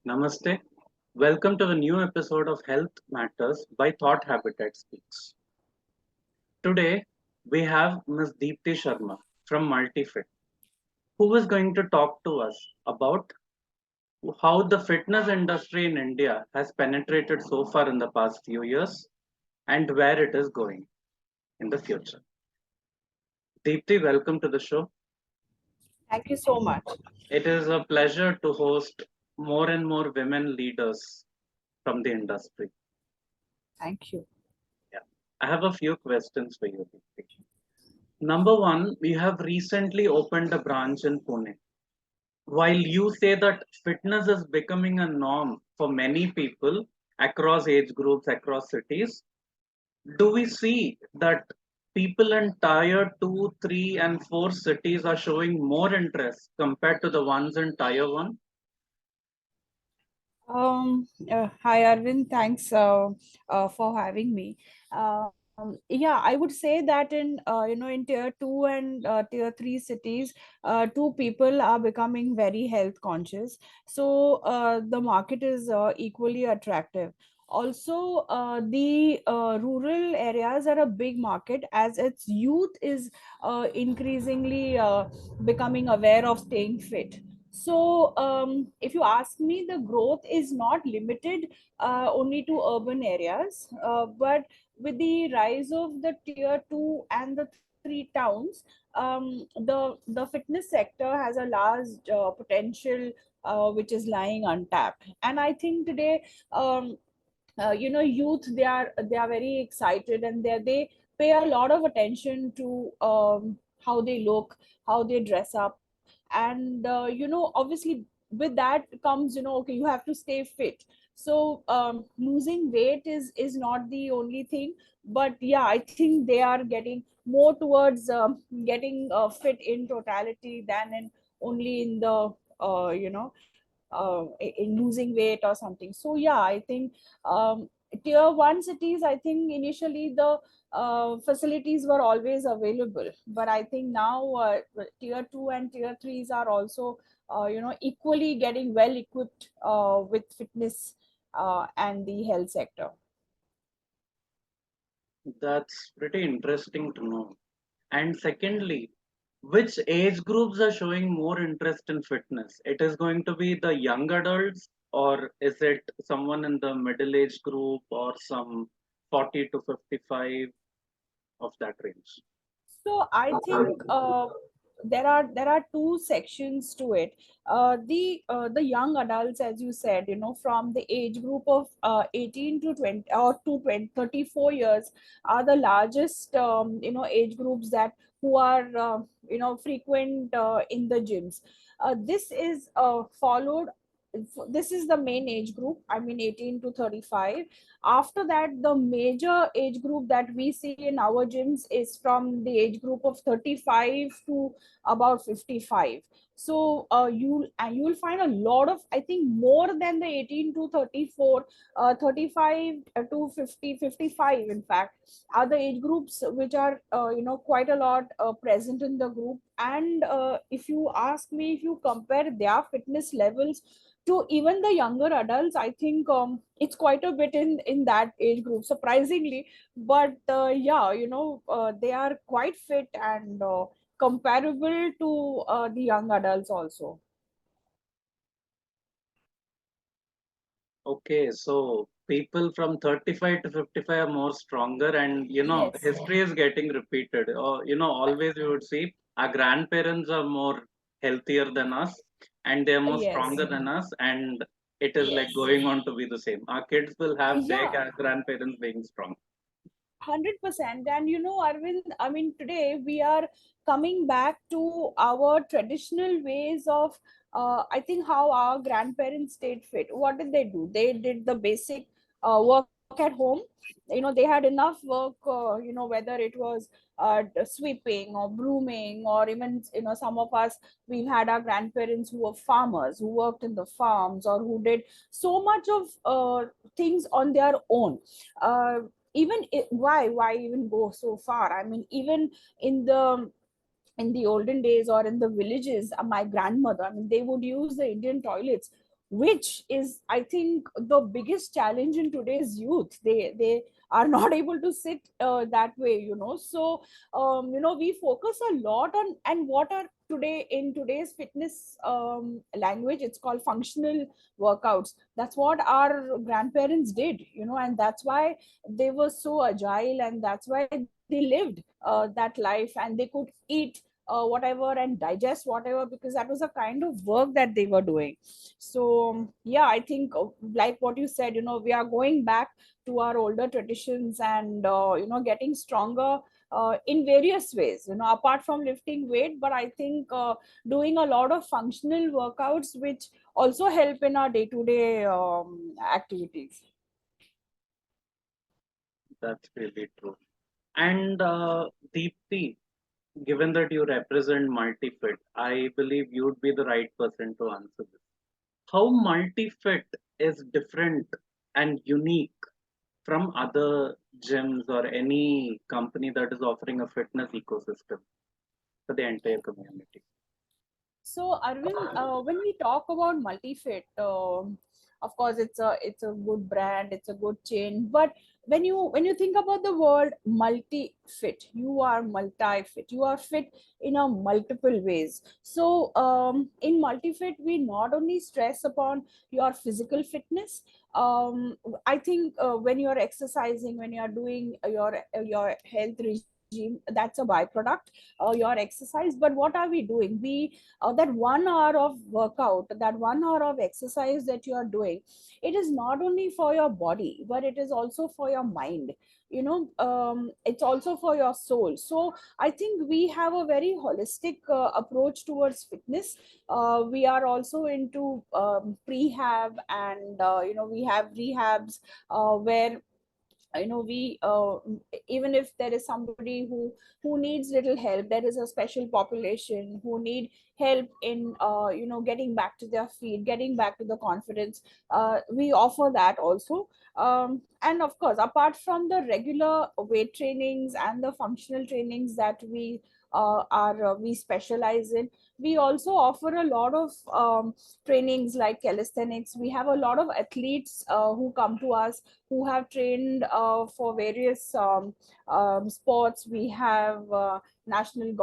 Namaste. Welcome to a new episode of Health Matters by Thought Habitat Speaks. Today, we have Ms. Deepti Sharma from MultiFit, who is going to talk to us about how the fitness industry in India has penetrated so far in the past few years and where it is going in the future. Deepti, welcome to the show. Thank you so much. It is a pleasure to host more and more women leaders from the industry. Thank you. Yeah. I have a few questions for you, Deepti. Number one, we have recently opened a branch in Pune. While you say that fitness is becoming a norm for many people across age groups, across cities, do we see that people in tier 2, 3, and 4 cities are showing more interest compared to the ones in tier 1? Hi, Arvind. Thanks for having me. Yeah, I would say that in tier two and tier three cities, two people are becoming very health conscious. So the market is equally attractive. Also, the rural areas are a big market as its youth is increasingly becoming aware of staying fit. So, if you ask me, the growth is not limited only to urban areas, but with the rise of the tier two and the three towns, the fitness sector has a large potential which is lying untapped. And I think today, youth they are very excited and they pay a lot of attention to how they look, how they dress up, and obviously with that comes, okay, you have to stay fit. So losing weight is not the only thing, but yeah, I think they are getting more towards getting fit in totality than in only in the in losing weight or something. So yeah, I think tier one cities, I think initially the facilities were always available, but I think now tier two and tier threes are also equally getting well equipped with fitness and the health sector. That's pretty interesting to know. And secondly, which age groups are showing more interest in fitness? It is going to be the young adults, or is it someone in the middle age group, or some 40 to 55 of that range? So I think there are two sections to it. The young adults, as you said, from the age group of 18 to 20 or to 20, 34 years are the largest age groups that who are frequent in the gyms. This is followed. This is the main age group. I mean, 18 to 35. After that, the major age group that we see in our gyms is from the age group of 35 to about 55. So you'll find a lot of, I think, more than the 18 to 34, 35 to 50, 55 in fact are the age groups which are quite a lot present in the group. And if you ask me, if you compare their fitness levels to even the younger adults, I think it's quite a bit in that age group, surprisingly. But yeah, they are quite fit and comparable to the young adults also. Okay, so people from 35 to 55 are more stronger, and Yes. history is getting repeated. Always we would see our grandparents are more healthier than us, and they are more Yes. stronger than us, and it is like Yes. going on to be the same. Our kids will have their Yeah. grandparents being strong. 100%. And Arvind, I mean, today we are coming back to our traditional ways of, I think, how our grandparents stayed fit. What did they do? They did the basic work at home. They had enough work, whether it was sweeping or brooming, or even, some of us, we've had our grandparents who were farmers, who worked in the farms, or who did so much of things on their own. Even why even go so far? I mean, even in the olden days or in the villages, my grandmother, I mean, they would use the Indian toilets which is, I think, the biggest challenge in today's youth. They are not able to sit that way, so we focus a lot on, and what are today in today's fitness language, it's called functional workouts. That's what our grandparents did, and that's why they were so agile, and that's why they lived that life, and they could eat whatever and digest whatever, because that was a kind of work that they were doing. So yeah, I think, like what you said, we are going back to our older traditions, and getting stronger in various ways, apart from lifting weight. But I think doing a lot of functional workouts, which also help in our day to day activities. That's really true. And Deepti, given that you represent MultiFit, I believe you'd be the right person to answer this. How MultiFit is different and unique from other gyms or any company that is offering a fitness ecosystem for the entire community? So Arvind, when we talk about MultiFit, of course it's a good brand, it's a good chain. But when you think about the word multi-fit, you are multi-fit. You are fit in a multiple ways. So in MultiFit, we not only stress upon your physical fitness. I think when you're exercising, when you're doing your health regime, that's a byproduct, your exercise. But what are we doing? That 1 hour of workout, that 1 hour of exercise that you are doing, it is not only for your body, but it is also for your mind. It's also for your soul. So I think we have a very holistic approach towards fitness. We are also into prehab, and we have rehabs where we even if there is somebody who needs little help, there is a special population who need help in getting back to their feet, getting back to the confidence. We offer that also. And of course, apart from the regular weight trainings and the functional trainings that we specialize in, we also offer a lot of trainings like calisthenics. We have a lot of athletes who come to us, who have trained for various sports. We have national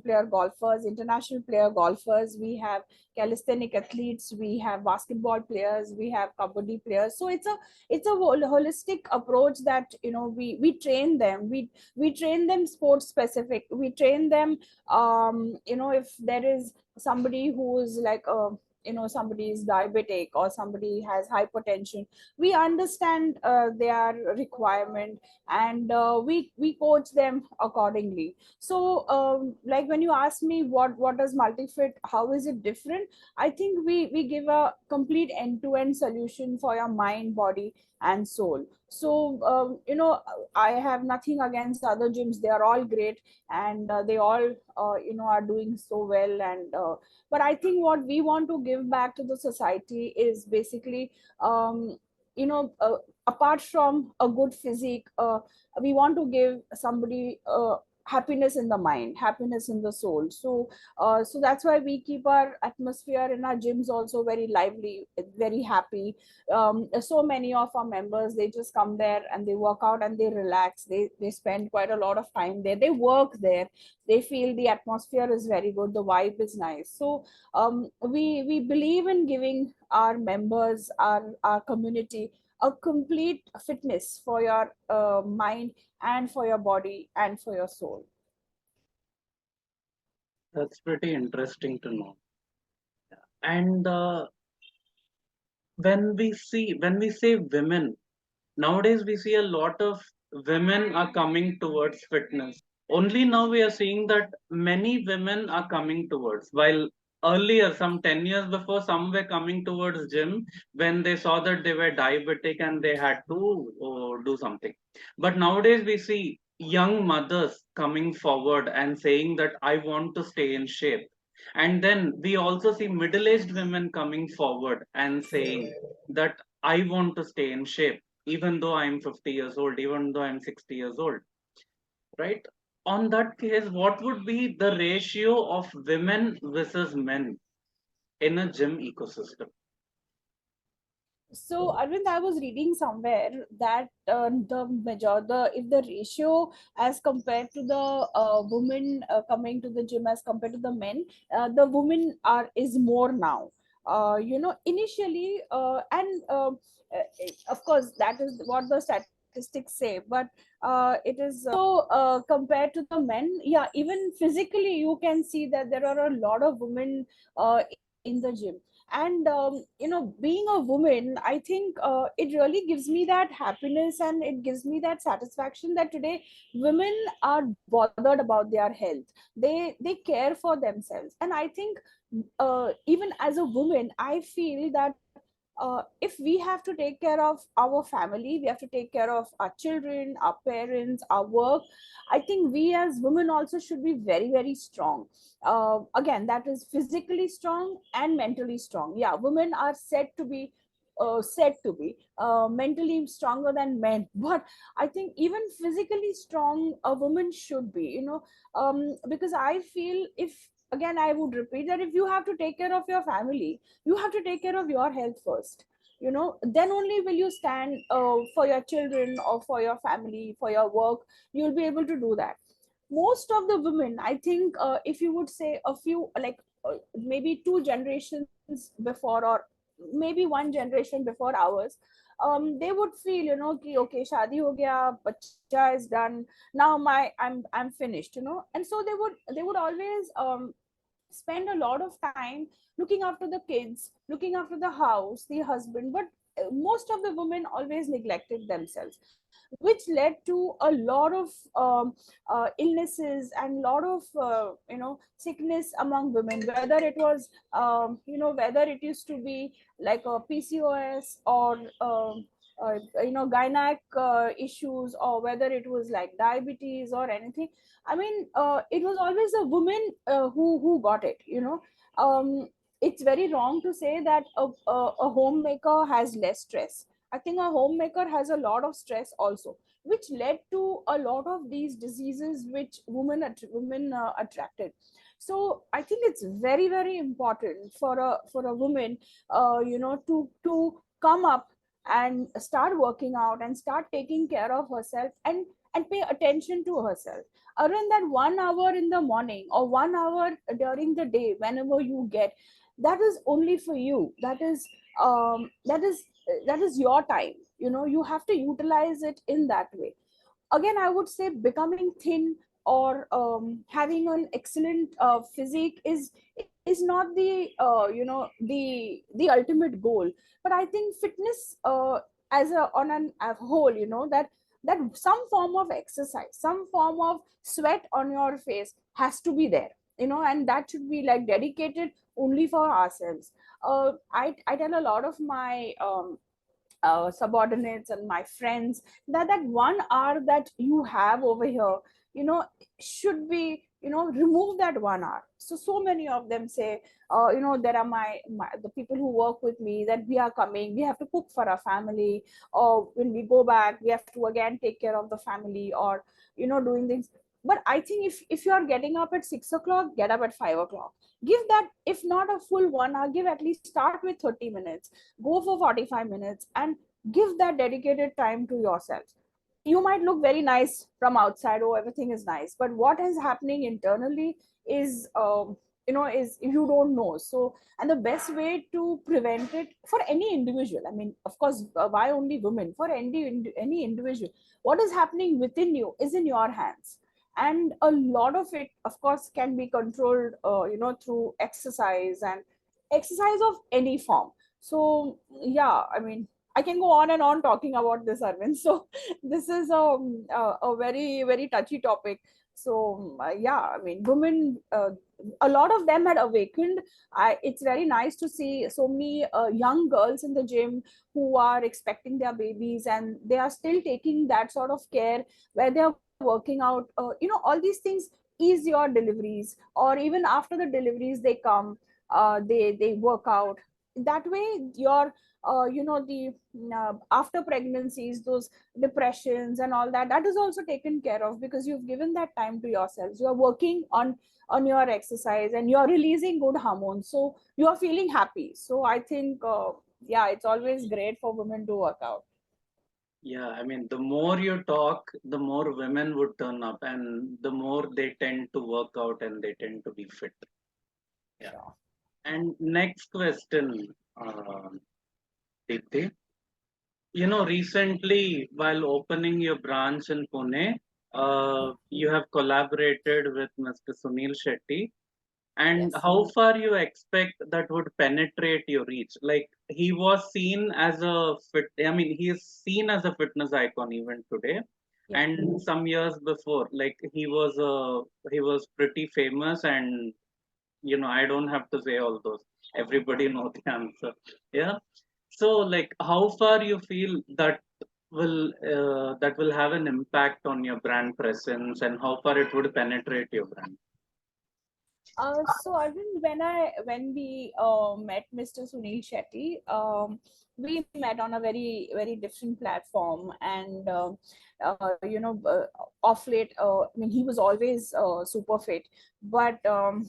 player golfers, international player golfers. We have calisthenic athletes. We have basketball players. We have kabaddi players. So it's a holistic approach that we train them. We train them sports specific. We train them. If there is somebody who is like somebody is diabetic or somebody has hypertension, we understand their requirement, and we coach them accordingly. So like when you ask me what does MultiFit, how is it different, I think we give a complete end-to-end solution for your mind, body, and soul. So I have nothing against other gyms. They are all great, and they all are doing so well. And but I think what we want to give back to the society is basically you know uh, apart from a good physique, we want to give somebody happiness in the mind, happiness in the soul. So that's why we keep our atmosphere in our gyms also very lively, very happy. So many of our members, they just come there and they work out and they relax. They spend quite a lot of time there, they work there, they feel the atmosphere is very good, the vibe is nice. So we believe in giving our members, our community, a complete fitness for your mind, and for your body, and for your soul. That's pretty interesting to know. And when we say women, nowadays we see a lot of women are coming towards fitness. Only now we are seeing that many women are coming towards, while earlier, some 10 years before, some were coming towards gym when they saw that they were diabetic and they had to do something. But nowadays we see young mothers coming forward and saying that I want to stay in shape. And then we also see middle-aged women coming forward and saying that I want to stay in shape even though I'm 50 years old, even though I'm 60 years old, right? On that case, what would be the ratio of women versus men in a gym ecosystem? So Arvind, I was reading somewhere that the if the ratio as compared to the women coming to the gym as compared to the men, the women are is more now. Initially, of course that is what the statistics say, but it is compared to the men, yeah, even physically you can see that there are a lot of women in the gym. And being a woman, I think it really gives me that happiness and it gives me that satisfaction that today women are bothered about their health. They care for themselves, and I think even as a woman I feel that if we have to take care of our family, we have to take care of our children, our parents, our work. I think we as women also should be very, very strong. Again, that is physically strong and mentally strong. Yeah, women are said to be mentally stronger than men, but I think even physically strong a woman should be, because I feel, if again I would repeat that if you have to take care of your family, you have to take care of your health first. Then only will you stand for your children or for your family, for your work. You'll be able to do that. Most of the women, I think, if you would say a few, like maybe two generations before, or maybe one generation before ours, they would feel, ki, okay, shadi ho gaya, bacha is done, now I'm finished, and so they would always spend a lot of time looking after the kids, looking after the house, the husband, but most of the women always neglected themselves, which led to a lot of illnesses and lot of sickness among women, whether it was whether it used to be like a PCOS or gynec issues, or whether it was like diabetes or anything. I mean, it was always a woman who got it. It's very wrong to say that a homemaker has less stress. I think a homemaker has a lot of stress also, which led to a lot of these diseases which women attracted. So I think it's very, very important for a woman, to come up and start working out and start taking care of herself, and pay attention to herself. Around that 1 hour in the morning or 1 hour during the day, whenever you get, that is only for you. That is your time. You have to utilize it in that way. Again, I would say becoming thin or having an excellent physique is not the ultimate goal. But I think fitness, as a on an a whole, that some form of exercise, some form of sweat on your face has to be there, and that should be like dedicated only for ourselves. I tell a lot of my subordinates and my friends that 1 hour that you have over here, you know should be, remove that 1 hour. So many of them say, there are the people who work with me, that we are coming, we have to cook for our family, or when we go back we have to again take care of the family, or doing things. But I think if you are getting up at 6 o'clock, get up at 5 o'clock. Give that, if not a full 1 hour, give at least, start with 30 minutes, go for 45 minutes, and give that dedicated time to yourself. You might look very nice from outside, oh, everything is nice, but what is happening internally is, is you don't know. So, and the best way to prevent it for any individual, I mean, of course, why only women, for any individual, what is happening within you is in your hands. And a lot of it, of course, can be controlled, through exercise, and exercise of any form. So yeah, I mean, I can go on and on talking about this, Arvind. So this is a very, very touchy topic. So yeah, I mean, women, a lot of them had awakened. It's very nice to see so many young girls in the gym who are expecting their babies, and they are still taking that sort of care where they are working out. All these things ease your deliveries, or even after the deliveries they come, they work out. That way, your the after pregnancies, those depressions and all that, that is also taken care of, because you've given that time to yourselves. You're working on your exercise, and you're releasing good hormones, so you're feeling happy. So I think yeah, it's always great for women to work out. Yeah, I mean, the more you talk, the more women would turn up, and the more they tend to work out and they tend to be fit. Yeah. Sure. And next question, Deepti. Recently, while opening your branch in Pune, you have collaborated with Mr. Suniel Shetty. And Yes. how far you expect that would penetrate your reach? Like he was seen as a fit. I mean, he is seen as a fitness icon even today. Yeah. And some years before, like he was pretty famous, and I don't have to say all those. Everybody know the answer. Yeah. So, like, how far you feel that will have an impact on your brand presence, and how far it would penetrate your brand? So Arvind, when we met Mr. Sunil Shetty, we met on a very very different platform, and off late, I mean, he was always super fit, but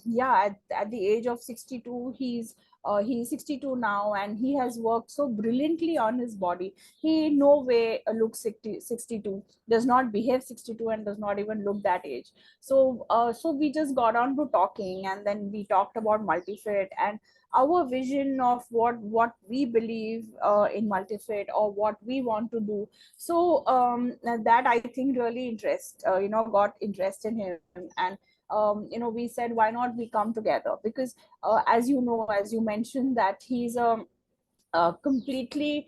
yeah, at the age of 62, he's 62 now, and he has worked so brilliantly on his body. He in no way looks 62, does not behave 62, and does not even look that age. So we just got on to talking, and then we talked about multifit and our vision of what we believe in multifit, or what we want to do. So that I think really got interest in him. And we said, why not we come together? Because as you know, as you mentioned, that he's a completely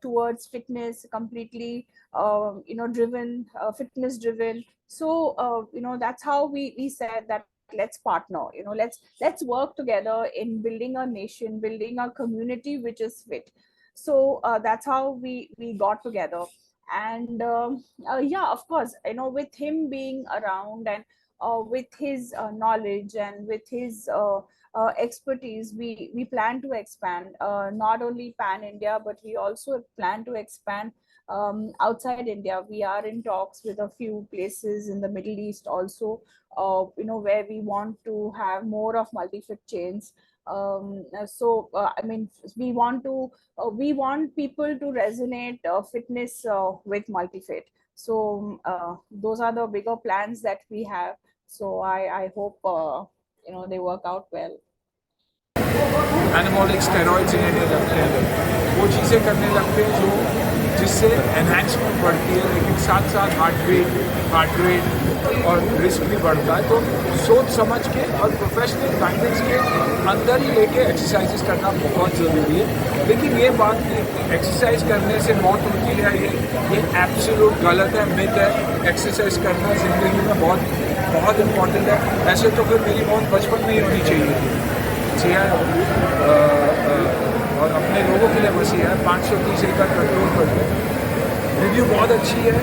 towards fitness, completely driven, fitness driven. So that's how we said that let's partner, let's work together in building a nation, building a community which is fit. So that's how we got together. And yeah, of course, with him being around, and with his knowledge, and with his expertise, we plan to expand, not only pan India, but we also plan to expand outside India. We are in talks with a few places in the Middle East also, where we want to have more of multi-fit chains. I mean, we want people to resonate fitness with multi-fit. So those are the bigger plans that we have. So I hope they work out well. Anabolic steroids लेने लगते हैं, वो चीज़ें करने लगते हैं जो जिससे एनहांसमेंट बढ़ती है, लेकिन साथ साथ हार्ट रेट और रिस्क भी बढ़ता है। तो सोच समझ के और प्रोफेशनल गाइडेंस के अंदर ही लेके एक्सरसाइजेस करना बहुत ज़रूरी है। लेकिन ये बात कि एक्सरसाइज करने से मौत होती है, ये एब्सोल्यूट गलत है, मिथ है। एक्सरसाइज करना ज़िंदगी में बहुत बहुत इम्पॉर्टेंट है। ऐसे तो फिर मेरी मौत बचपन में ही होनी चाहिए थी। और अपने लोगों के लिए मसीहा है। 530 एकड़ कंट्रोल पर है। रिव्यू बहुत अच्छी है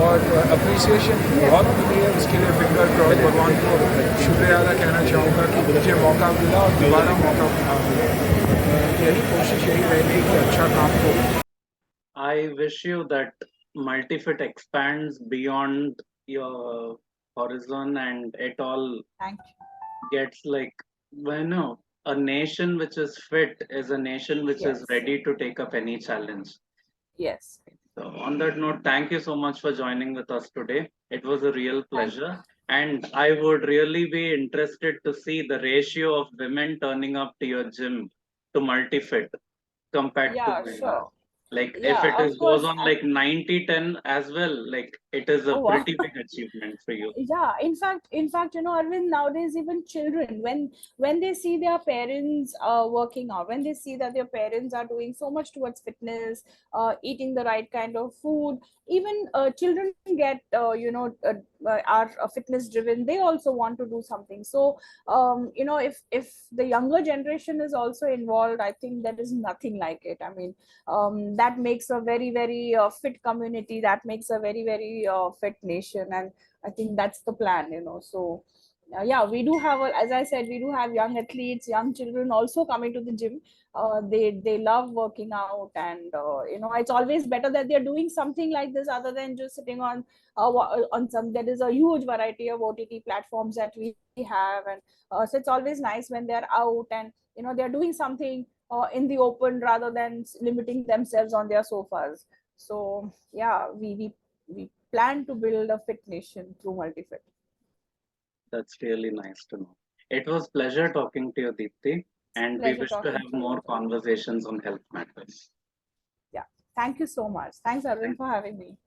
और अप्रिसिएशन बहुत मिली है। इसके लिए फिंगर क्रॉस भगवान को शुक्रिया अदा कहना चाहूँगा कि मुझे मौका मिला और दोबारा मौका मिला। यही कोशिश यही रहेगी कि अच्छा काम हो। I wish you that multifit expands beyond your horizon, and it all Thank gets like, a nation which is fit is a nation which you. is Yes. ready to take up any challenge. Yes. So on that note, thank you so much for joining with us today. It was a real Thank pleasure. And I would really be interested to see the ratio of women turning up to your gym to multifit compared to Yeah, men. sure. Like if Yeah, it of is goes course. on like 90-10 as well, like it is a Oh, wow. pretty big achievement for you. Yeah, in fact, Arvind, nowadays even children, when they see their parents working out, when they see that their parents are doing so much towards fitness, eating the right kind of food, even children get are fitness driven. They also want to do something. So if the younger generation is also involved, I think there is nothing like it. I mean, that makes a very very fit community, that makes a very very fit nation. And I think that's the plan. So yeah, we do have as I said, we do have young athletes, young children also coming to the gym. They love working out, and it's always better that they're doing something like this, other than just sitting on some. There is a huge variety of OTT platforms that we have, and so it's always nice when they're out, and they're doing something in the open rather than limiting themselves on their sofas. So yeah, we plan to build a fit nation through MultiFit. That's really nice to know. It was pleasure talking to you, Deepti, and we Pleasure wish to talking have to you more too. conversations on health matters. Yeah, thank you so much. Thanks, Arvind, Thank for having me.